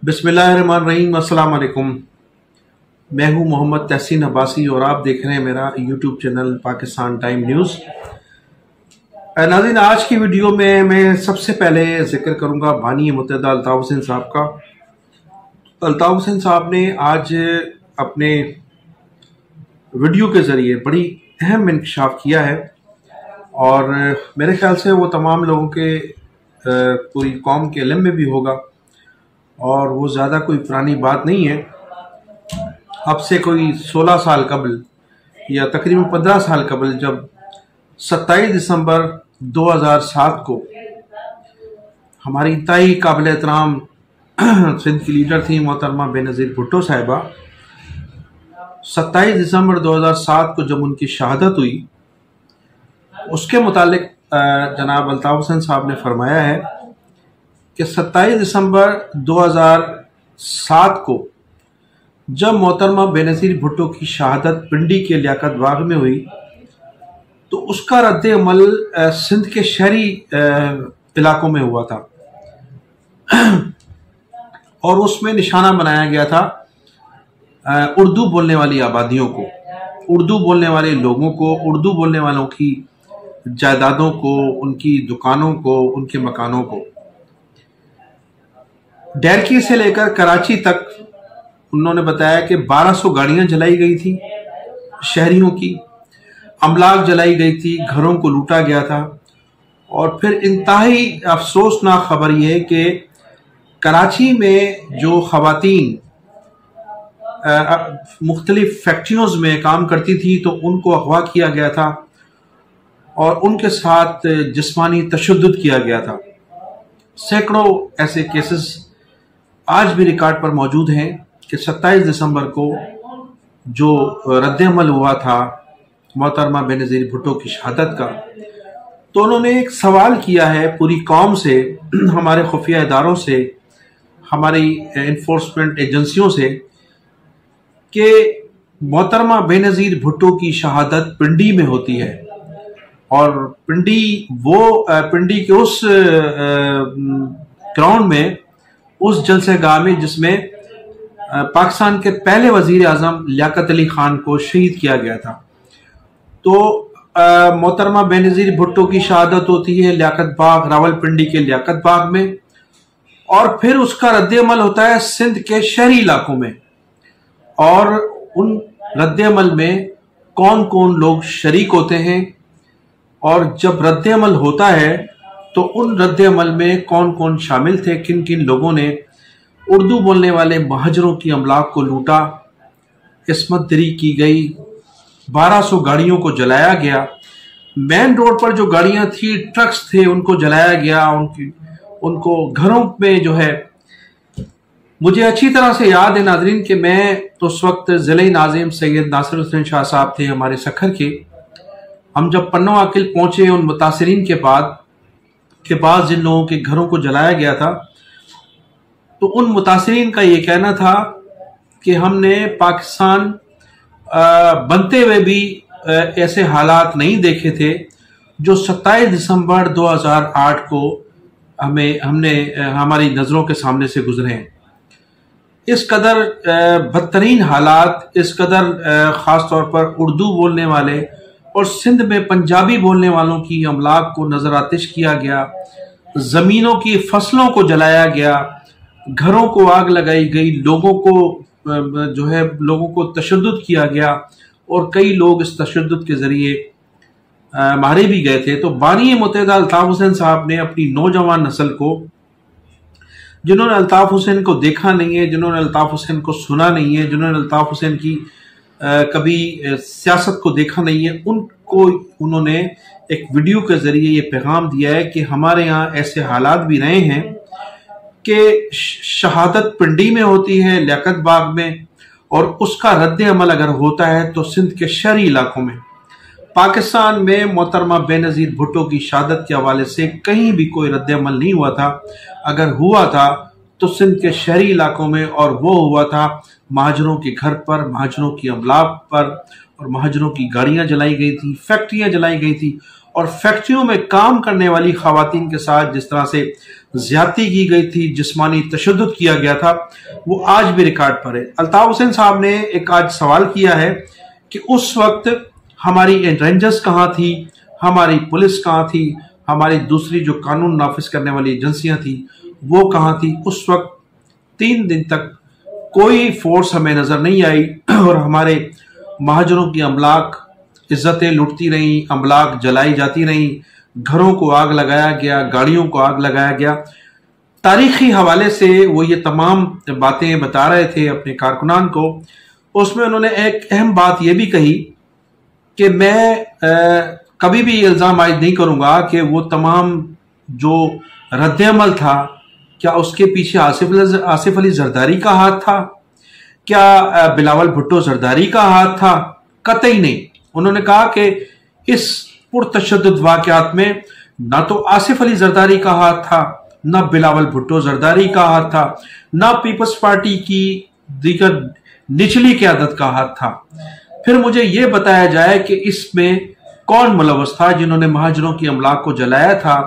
बिस्मिल्लाहिर्रहमानिर्रहीम। अस्सलाम वालेकुम। मैं हूं मोहम्मद तहसीन अब्बासी और आप देख रहे हैं मेरा YouTube channel Pakistan time news. नाज़रीन, आज की वीडियो में मैं सबसे पहले जिक्र करूंगा बानी मुत्तहदा अल्ताफ़ हुसैन साहब का। अल्ताफ़ हुसैन साहब ने आज अपने वीडियो के ज़रिए बड़ी अहम इंकशाफ किया है और मेरे ख्याल से वो तमाम लोगों के पूरी कौम के इल्म में भी होगा और वो ज़्यादा कोई पुरानी बात नहीं है। अब से कोई 16 साल कबल या तकरीबन 15 साल कबल जब 27 दिसंबर 2007 को हमारी इंतहाई काबिल एहतराम सिंध की लीडर थी मोहतरमा बेनज़ीर भुट्टो साहिबा, 27 दिसंबर 2007 को जब उनकी शहादत हुई, उसके मुतालिक जनाब अल्ताफ़ हुसैन साहब ने फरमाया है कि 27 दिसंबर 2007 को जब मोहतरमा बेनज़ीर भुट्टो की शहादत पिंडी के लियाकत बाग में हुई तो उसका रद्द अमल सिंध के शहरी इलाकों में हुआ था और उसमें निशाना बनाया गया था उर्दू बोलने वाली आबादियों को, उर्दू बोलने वाले लोगों को, उर्दू बोलने वालों की जायदादों को, उनकी दुकानों को, उनके मकानों को। डैरकी से लेकर कराची तक उन्होंने बताया कि 1200 गाड़ियां जलाई गई थी शहरियों की, अमलाक जलाई गई थी, घरों को लूटा गया था। और फिर इंतहाई अफसोसनाक खबर यह है कि कराची में जो खवातीन मुख्तलिफ फैक्ट्रियों में काम करती थी तो उनको अगवा किया गया था और उनके साथ जिस्मानी तशद्दुद किया गया था। सैकड़ों ऐसे केसेस आज भी रिकॉर्ड पर मौजूद हैं कि 27 दिसंबर को जो रद्द-ए-अमल हुआ था मोहतरमा बेनज़ीर भुट्टो की शहादत का, तो उन्होंने एक सवाल किया है पूरी कौम से, हमारे खुफिया इदारों से, हमारी इन्फोर्समेंट एजेंसियों से कि मोहतरमा बेनज़ीर भुट्टो की शहादत पिंडी में होती है और पिंडी के उस ग्राउंड में, उस जलसेगाह में जिसमें पाकिस्तान के पहले वजीर आजम लियाकत अली खान को शहीद किया गया था। तो मोहतरमा बेनज़ीर भुट्टो की शहादत होती है लियाकत बाग, रावलपिंडी के लियाकत बाग में, और फिर उसका रद्द-ए-अमल होता है सिंध के शहरी इलाकों में। और उन रद्द-ए-अमल में कौन कौन लोग शरीक होते हैं और जब रद्द-ए-अमल होता है तो उन रद्द-ए-अमल में कौन कौन शामिल थे, किन किन लोगों ने उर्दू बोलने वाले महाजरों की अमलाक को लूटा, इस्मत दरी की गई, 1200 गाड़ियों को जलाया गया, मेन रोड पर जो गाड़ियां थी, ट्रक्स थे, उनको जलाया गया, उनको घरों में जो है। मुझे अच्छी तरह से याद है नाजरीन कि मैं तो उस वक्त ज़िले नाज़िम सैयद नासिर हुसैन शाह साहब थे हमारे सखर के। हम जब पन्नो आकिल पहुंचे उन मुतासिरीन के बाद जिन लोगों के घरों को जलाया गया था, तो उन मुतासिरीन का ये कहना था कि हमने पाकिस्तान बनते हुए भी ऐसे हालात नहीं देखे थे जो 27 दिसंबर 2008 को हमने हमारी नज़रों के सामने से गुजरे हैं। इस कदर बदतरीन हालात, इस कदर ख़ास तौर पर उर्दू बोलने वाले और सिंध में पंजाबी बोलने वालों की अमलाक को नजर आतिश किया गया, ज़मीनों की फसलों को जलाया गया, घरों को आग लगाई गई, लोगों को तशद्दुद किया गया और कई लोग इस तशद्दुद के ज़रिए मारे भी गए थे। तो बानी मुत्तहदा अल्ताफ़ हुसैन साहब ने अपनी नौजवान नस्ल को, जिन्होंने अल्ताफ़ हुसैन को देखा नहीं है, जिन्होंने अल्ताफ़ हुसैन को सुना नहीं है, जिन्होंने अल्ताफ़ हुसैन की कभी सियासत को देखा नहीं है, उनको उन्होंने एक वीडियो के जरिए ये पैगाम दिया है कि हमारे यहाँ ऐसे हालात भी रहे हैं कि शहादत पिंडी में होती है, लियाकत बाग में, और उसका रद्द-ए-अमल अगर होता है तो सिंध के शहरी इलाकों में। पाकिस्तान में मोहतरमा बेनज़ीर भुट्टो की शहादत के हवाले से कहीं भी कोई रद्द-ए-अमल नहीं हुआ था। अगर हुआ था तो सिंध के शहरी इलाकों में, और वो हुआ था महाजरों के घर पर, महाजरों की अमलाक पर, और महाजरों की गाड़ियां जलाई गई थी, फैक्ट्रियां जलाई गई थी اور فیکٹریوں میں کام کرنے والی خواتین کے ساتھ جس طرح سے زیادتی کی گئی تھی، جسمانی تشدد کیا گیا تھا، وہ آج بھی ریکارڈ پر ہے۔ الطاف حسین صاحب نے ایک آج سوال کیا ہے کہ اس وقت ہماری رینجرز کہاں تھی، ہماری پولیس کہاں تھی، ہماری دوسری جو قانون نافذ کرنے والی ایجنسیاں تھیں وہ کہاں تھی؟ اس وقت 3 دن تک کوئی فورس ہمیں نظر نہیں آئی اور ہمارے مہاجروں کی املاک عزتیں لٹتی رہیں، املاک جلائی جاتی رہیں، گھروں کو آگ لگایا گیا، گاڑیوں کو آگ لگایا گیا۔ تاریخی حوالے سے وہ یہ تمام باتیں بتا رہے تھے اپنے کارکنان کو۔ اس میں انہوں نے ایک اہم بات یہ بھی کہی کہ میں کبھی بھی یہ الزام عائد نہیں کروں گا کہ وہ تمام جو رد عمل تھا کیا اس کے پیچھے آصف علی زرداری کا ہاتھ تھا، کیا بلاول بھٹو زرداری کا ہاتھ تھا؟ قطعی نہیں۔ انہوں نے کہا کہ اس پرتشدد واقعات میں نہ تو آصف علی زرداری کا ہاتھ تھا، نہ بلاول بھٹو زرداری کا ہاتھ تھا، نہ پیپلز پارٹی کی دیگر نچلی قیادت کا ہاتھ تھا۔ پھر مجھے یہ بتایا جائے کہ اس میں کون ملوث تھا جنہوں نے مہاجروں کی املاک کو جلایا تھا،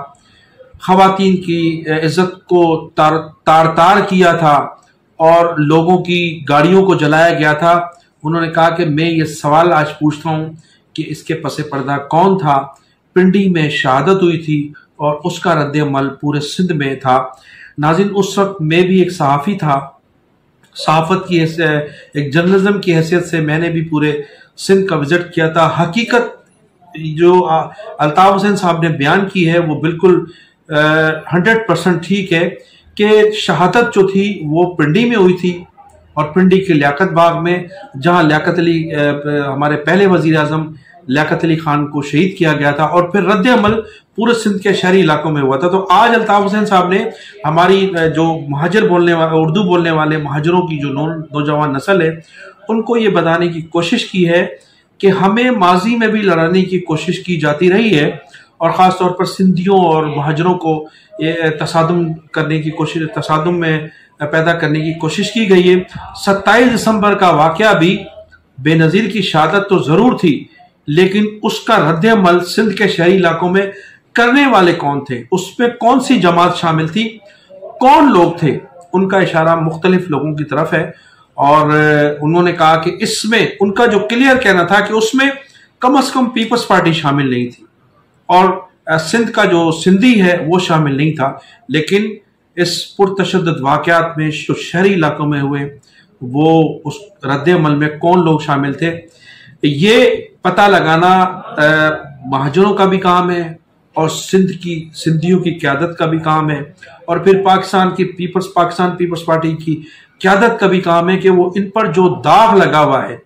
خواتین کی عزت کو تار کیا تھا اور لوگوں کی گاڑیوں کو جلایا گیا تھا۔ انہوں نے کہا کہ میں یہ سوال آج پوچھتا ہوں کہ اس کے پس پردہ کون تھا؟ پنڈی میں شہادت ہوئی تھی اور اس کا رد عمل پورے سندھ میں تھا۔ ناظرین، اس وقت میں بھی ایک صحافی تھا، صحافت کی ایک جرنلزم کی حیثیت سے میں نے بھی پورے سندھ کا وزٹ کیا تھا۔ حقیقت جو الطاف حسین صاحب نے بیان کی ہے وہ بالکل 100% ٹھیک ہے کہ شہادت جو تھی وہ پنڈی میں ہوئی تھی، اور پنڈی کے لیاقت باغ میں، جہاں لیاقت علی ہمارے پہلے وزیر اعظم لیاقت علی خان کو شہید کیا گیا تھا، اور پھر رد عمل پورے سندھ کے شہری علاقوں میں ہوا تھا۔ تو آج الطاف حسین صاحب نے ہماری جو مہاجر بولنے والے، اردو بولنے والے مہاجروں کی جو نوجوان نسل ہے ان کو یہ بتانے کی کوشش کی ہے کہ ہمیں ماضی میں بھی لڑانے کی کوشش کی جاتی رہی ہے، اور خاص طور پر سندھیوں اور مہاجروں کو تصادم میں پیدا کرنے کی کوشش کی گئی ہے۔ 27 دسمبر کا واقعہ بھی بے نظیر کی شہادت تو ضرور تھی، لیکن اس کا رد عمل سندھ کے شہری علاقوں میں کرنے والے کون تھے، اس میں کون سی جماعت شامل تھی، کون لوگ تھے، ان کا اشارہ مختلف لوگوں کی طرف ہے۔ اور انہوں نے کہا کہ اس میں ان کا جو کلیئر کہنا تھا کہ اس میں کم از کم پیپلز پارٹی شامل نہیں تھی، اور سندھ کا جو سندھی ہے وہ شامل نہیں تھا، لیکن اس پرتشدد واقعات میں جو شہری علاقوں میں ہوئے وہ اس رد عمل میں کون لوگ شامل تھے، یہ پتہ لگانا مہاجروں کا بھی کام ہے، اور سندھیوں کی قیادت کا بھی کام ہے، اور پھر پاکستان پیپلز پارٹی کی قیادت کا بھی کام ہے کہ وہ ان پر جو داغ لگا ہوا ہے،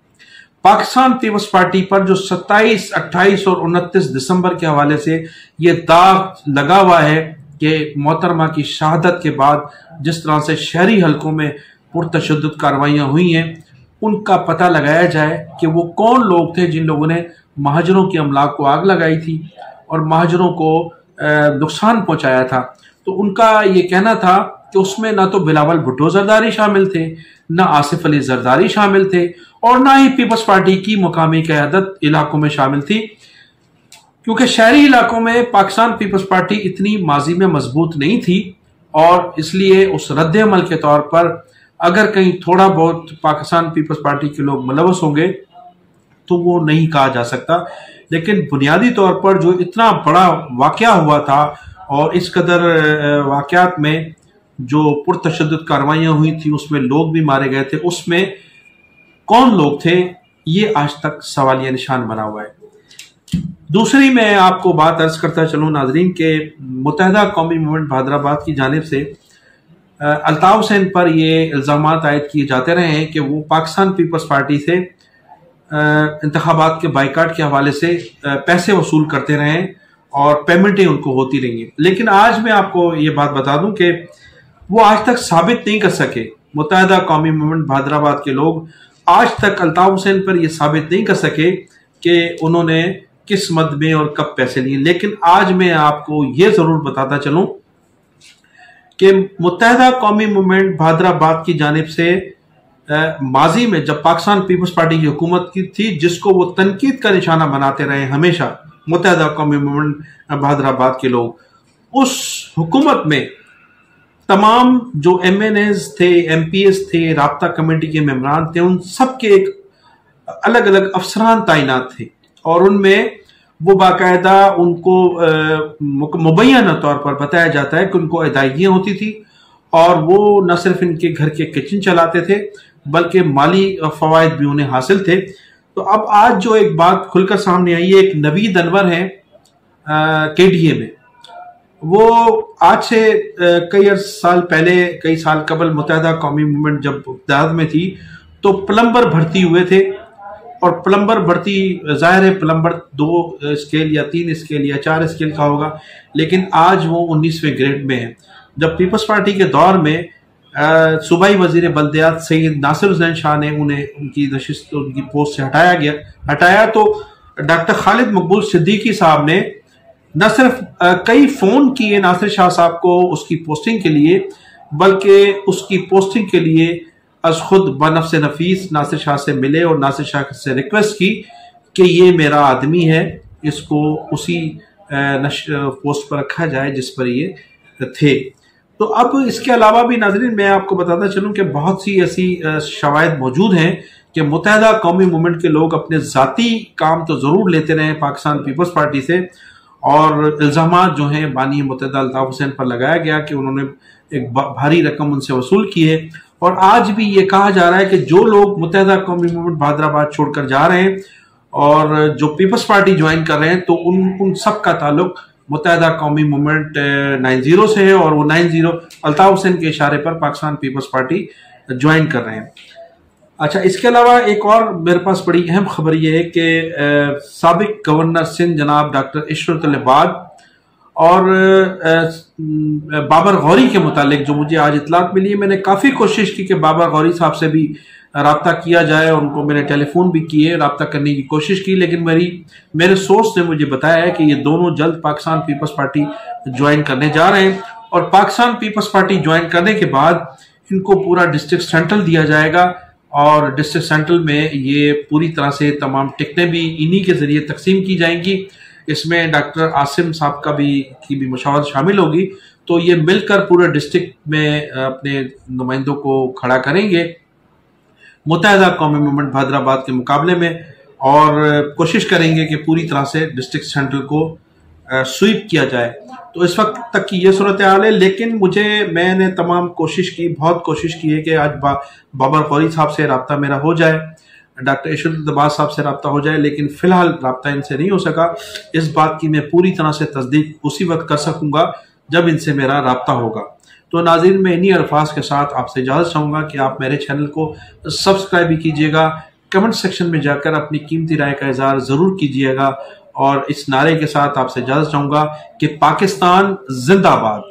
پاکستان پیپلز پارٹی پر جو 27، 28 اور 29 دسمبر کے حوالے سے یہ داغ لگا ہوا ہے کہ محترمہ کی شہادت کے بعد جس طرح سے شہری حلقوں میں پرتشدد کارروائیاں ہوئی ہیں، ان کا پتہ لگایا جائے کہ وہ کون لوگ تھے جن لوگوں نے مہاجروں کی املاک کو آگ لگائی تھی اور مہاجروں کو نقصان پہنچایا تھا۔ تو ان کا یہ کہنا تھا کہ اس میں نہ تو بلاول بھٹو زرداری شامل تھے، نہ آصف علی زرداری شامل تھے، اور نہ ہی پیپلز پارٹی کی مقامی قیادت علاقوں میں شامل تھی، کیونکہ شہری علاقوں میں پاکستان پیپلز پارٹی اتنی ماضی میں مضبوط نہیں تھی، اور اس لیے اس رد عمل کے طور پر اگر کہیں تھوڑا بہت پاکستان پیپلز پارٹی کے لوگ ملوث ہوں گے تو وہ نہیں کہا جا سکتا، لیکن بنیادی طور پر جو اتنا بڑا واقعہ ہوا تھا اور اس قدر واقعات میں جو پرتشدد کارروائیاں ہوئی تھی، اس میں لوگ بھی مارے گئے تھے، اس میں کون لوگ تھے، یہ آج تک سوالیہ نشان بنا ہوا ہے۔ دوسری میں آپ کو بات عرض کرتا چلوں ناظرین کہ متحدہ قومی موومنٹ بہادرآباد کی جانب سے الطاف حسین پر یہ الزامات عائد کیے جاتے رہے ہیں کہ وہ پاکستان پیپلز پارٹی سے انتخابات کے بائیکاٹ کے حوالے سے پیسے وصول کرتے رہے اور پیمنٹیں ان کو ہوتی رہیں گی، لیکن آج میں آپ کو یہ بات بتا دوں کہ وہ آج تک ثابت نہیں کر سکے، متحدہ قومی موومنٹ بہادرآباد کے لوگ آج تک الطاف حسین پر یہ ثابت نہیں کر سکے کہ انہوں نے کس مد میں اور کب پیسے لیے، لیکن آج میں آپ کو یہ ضرور بتاتا چلوں کہ متحدہ قومی موومنٹ بہادرآباد کی جانب سے ماضی میں جب پاکستان پیپلز پارٹی کی حکومت کی تھی، جس کو وہ تنقید کا نشانہ بناتے رہے ہمیشہ मुत्तहदा कौमी मूवमेंट बहादुराबाद के लोग, उस हुकूमत में तमाम जो MNAs थे, MPs थे, राब्ता कमेटी के मेंबरान थे, उन सब के एक अलग अलग अफसरान तैनात थे और उनमें वो बाकायदा उनको मुबैना तौर पर बताया जाता है कि उनको अदायगियाँ होती थी और वो न सिर्फ इनके घर के किचन चलाते थे बल्कि माली फ़वाइद भी उन्हें हासिल थे। तो अब आज जो एक बात खुलकर सामने आई है, एक नवीद अनवर है KDA में, वो आज से कई साल पहले, कई साल कबल मुत्तहदा कौमी मूवमेंट जब इक़्तिदार में थी तो प्लम्बर भर्ती हुए थे और प्लम्बर भर्ती ज़ाहिर है प्लम्बर 2 स्केल या 3 स्केल या 4 स्केल का होगा, लेकिन आज वो 19वें ग्रेड में है। जब पीपल्स पार्टी के दौर में सूबाई वजीर बल्दियात सैयद नासिर हुसैन शाह ने उन्हें उनकी नशिस्त उनकी पोस्ट से हटाया तो डॉक्टर खालिद मकबूल सिद्दीकी साहब ने न सिर्फ कई फ़ोन किए नासिर शाह साहब को उसकी पोस्टिंग के लिए, बल्कि उसकी पोस्टिंग के लिए अज खुद बनफ्स नफीस नासिर शाह से मिले और नासिर शाह से रिक्वेस्ट की कि ये मेरा आदमी है, इसको उसी पोस्ट पर रखा जाए जिस पर ये थे। तो अब इसके अलावा भी नाज़रीन मैं आपको बताता चलूं कि बहुत सी ऐसी शवाहिद मौजूद हैं कि मुत्तहदा कौमी मूवमेंट के लोग अपने ज़ाती काम तो ज़रूर लेते रहे पाकिस्तान पीपल्स पार्टी से, और इल्ज़ामात जो हैं बानी मुत्तहदा अल्ताफ़ हुसैन पर लगाया गया कि उन्होंने एक भारी रकम उनसे वसूल की है। और आज भी ये कहा जा रहा है कि जो लोग मुत्तहदा कौमी मूवमेंट बहादुराबाद छोड़कर जा रहे हैं और जो पीपल्स पार्टी ज्वाइन कर रहे हैं तो उन सब का ताल्लुक मुत्तहदा कौमी मूवमेंट 90 से है और वो 90 अल्ताफ़ हुसैन के इशारे पर पाकिस्तान पीपल्स पार्टी ज्वाइन कर रहे हैं। अच्छा, इसके अलावा एक और मेरे पास बड़ी अहम खबर ये है कि साबिक गवर्नर सिंध जनाब डॉक्टर इशरत लबाद और बाबर गौरी के मुतालिक जो मुझे आज इतलात मिली है, मैंने काफ़ी कोशिश की कि बाबर गौरी साहब से भी राब्ता किया जाए, उनको मैंने टेलीफोन भी किए, राब्ता करने की कोशिश की, लेकिन मेरे सोर्स ने मुझे बताया है कि ये दोनों जल्द पाकिस्तान पीपल्स पार्टी ज्वाइन करने जा रहे हैं और पाकिस्तान पीपल्स पार्टी ज्वाइन करने के बाद इनको पूरा डिस्ट्रिक्ट सेंट्रल दिया जाएगा और डिस्ट्रिक्ट सेंट्रल में ये पूरी तरह से तमाम टिकटें भी इन्हीं के जरिए तकसीम की जाएंगी। इसमें डॉक्टर आसिम साहब की भी मुशावरत शामिल होगी। तो ये मिलकर पूरे डिस्ट्रिक्ट में अपने नुमाइंदों को खड़ा करेंगे मुत्तहदा कौमी मूवमेंट बहादुराबाद के मुकाबले में और कोशिश करेंगे कि पूरी तरह से डिस्ट्रिक्ट सेंट्रल को स्वीप किया जाए। तो इस वक्त तक की ये सूरत हाल है, लेकिन मैंने तमाम बहुत कोशिश की है कि आज बाबर गौरी साहब से रब्ता मेरा हो जाए, डॉक्टर इशरत लबाद साहब से रब्ता हो जाए, लेकिन फ़िलहाल रब्ता इनसे नहीं हो सका। इस बात की मैं पूरी तरह से तस्दीक उसी वक्त कर सकूँगा जब इनसे मेरा रब्ता होगा। तो नाज़रीन मैं इन्हीं अल्फाज के साथ आपसे इजाज़त चाहूँगा कि आप मेरे चैनल को सब्सक्राइब भी कीजिएगा, कमेंट सेक्शन में जाकर अपनी कीमती राय का इज़हार ज़रूर कीजिएगा और इस नारे के साथ आपसे इजाज़त चाहूँगा कि पाकिस्तान जिंदाबाद।